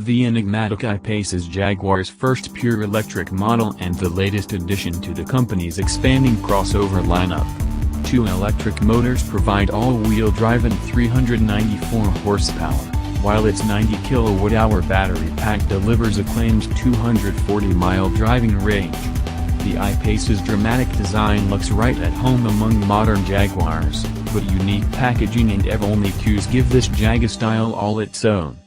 The enigmatic I-Pace is Jaguar's first pure electric model and the latest addition to the company's expanding crossover lineup. Two electric motors provide all-wheel drive and 394 horsepower, while its 90 kWh battery pack delivers a claimed 240-mile driving range. The I-Pace's dramatic design looks right at home among modern Jaguars, but unique packaging and EV-only cues give this Jag style all its own.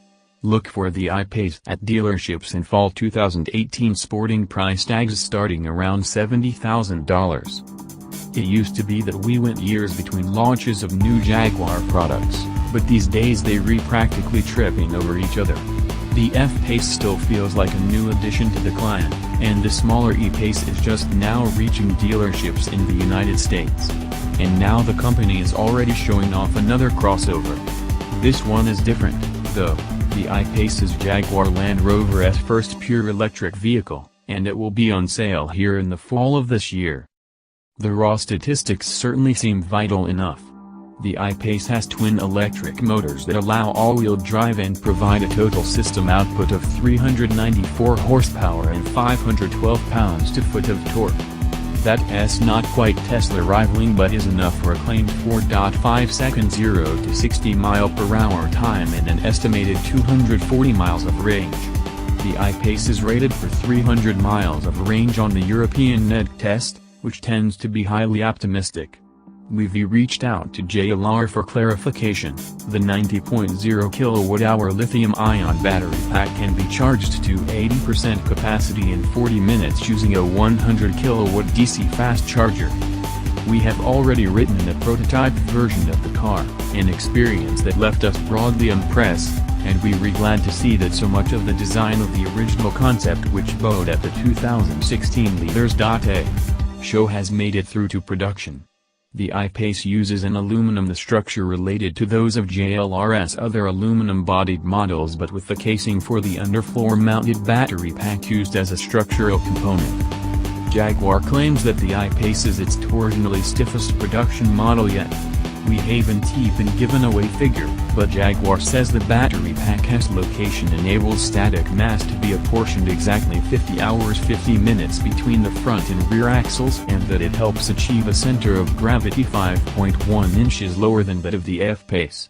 Look for the I-Pace at dealerships in fall 2018, sporting price tags starting around $70,000. It used to be that we went years between launches of new Jaguar products, but these days they practically tripping over each other. The F-Pace still feels like a new addition to the clan, and the smaller E-Pace is just now reaching dealerships in the United States. And now the company is already showing off another crossover. This one is different, though. The I-Pace is Jaguar Land Rover's first pure electric vehicle, and it will be on sale here in the fall of this year. The raw statistics certainly seem vital enough. The I-Pace has twin electric motors that allow all-wheel drive and provide a total system output of 394 horsepower and 512 pounds-to-foot of torque. That's not quite Tesla rivaling, but is enough for a claimed 4.5 second 0 to 60 mph time and an estimated 240 miles of range. The I-Pace is rated for 300 miles of range on the European NED test, which tends to be highly optimistic. We've reached out to Jaguar for clarification. The 90.0 kWh lithium-ion battery pack can be charged to 80% capacity in 40 minutes using a 100 kW DC fast charger. We have already written a prototype version of the car, an experience that left us broadly impressed, and we're glad to see that so much of the design of the original concept which bowed at the 2016 Leaders.A show has made it through to production. The I-Pace uses an aluminum structure related to those of JLR's other aluminum-bodied models, but with the casing for the underfloor-mounted battery pack used as a structural component. Jaguar claims that the I-Pace is its torsionally stiffest production model yet. We haven't even given away figure, but Jaguar says the battery pack's location enables static mass to be apportioned exactly 50 hours 50 minutes between the front and rear axles, and that it helps achieve a center of gravity 5.1 inches lower than that of the F-Pace.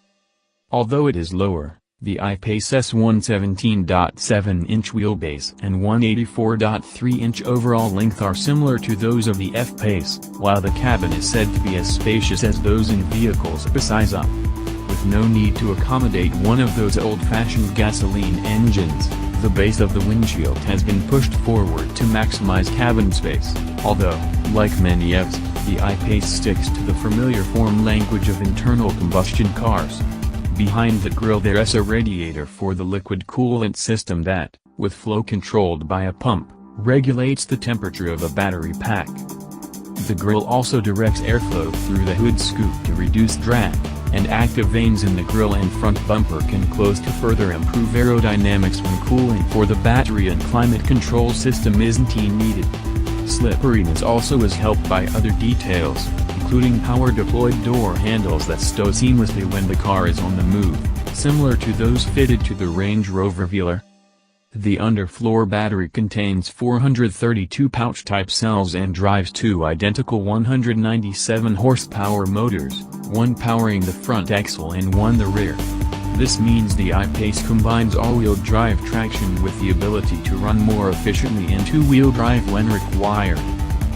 Although it is lower, the I-Pace's 117.7-inch wheelbase and 184.3-inch overall length are similar to those of the F-Pace, while the cabin is said to be as spacious as those in vehicles besides up. With no need to accommodate one of those old-fashioned gasoline engines, the base of the windshield has been pushed forward to maximize cabin space, although, like many EVs, the I-Pace sticks to the familiar form language of internal combustion cars. Behind the grille there's a radiator for the liquid coolant system that, with flow controlled by a pump, regulates the temperature of a battery pack. The grille also directs airflow through the hood scoop to reduce drag, and active vanes in the grille and front bumper can close to further improve aerodynamics when cooling for the battery and climate control system isn't needed. Slipperiness also is helped by other details, including power-deployed door handles that stow seamlessly when the car is on the move, similar to those fitted to the Range Rover Velar. The underfloor battery contains 432 pouch-type cells and drives two identical 197 horsepower motors, one powering the front axle and one the rear. This means the I-Pace combines all-wheel drive traction with the ability to run more efficiently in two-wheel drive when required.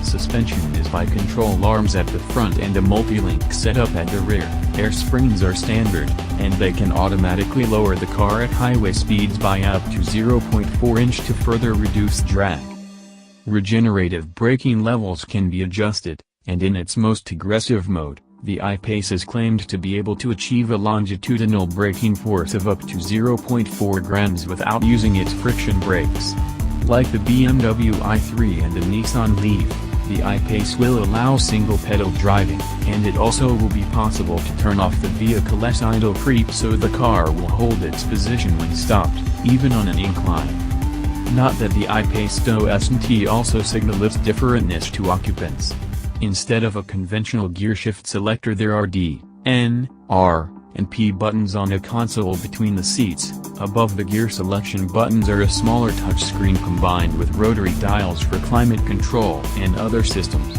Suspension is by control arms at the front and a multi-link setup at the rear. Air springs are standard, and they can automatically lower the car at highway speeds by up to 0.4 inch to further reduce drag. Regenerative braking levels can be adjusted, and in its most aggressive mode, the I-Pace is claimed to be able to achieve a longitudinal braking force of up to 0.4 grams without using its friction brakes. Like the BMW i3 and the Nissan Leaf, the I-Pace will allow single-pedal driving, and it also will be possible to turn off the vehicle's idle creep so the car will hold its position when stopped, even on an incline. Not that the I-Pace doesn't also signal its differentness to occupants. Instead of a conventional gearshift selector there are D, N, R, and P buttons on a console between the seats. Above the gear selection buttons are a smaller touchscreen combined with rotary dials for climate control and other systems.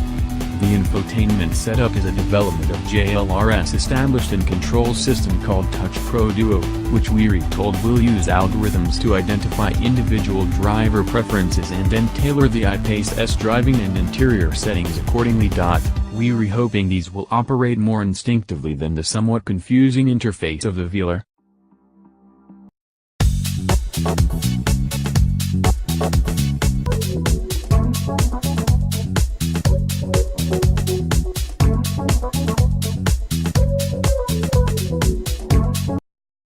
The infotainment setup is a development of JLR's established and control system called Touch Pro Duo, which we told will use algorithms to identify individual driver preferences and then tailor the I-Pace's driving and interior settings accordingly. We're hoping these will operate more instinctively than the somewhat confusing interface of the Velar.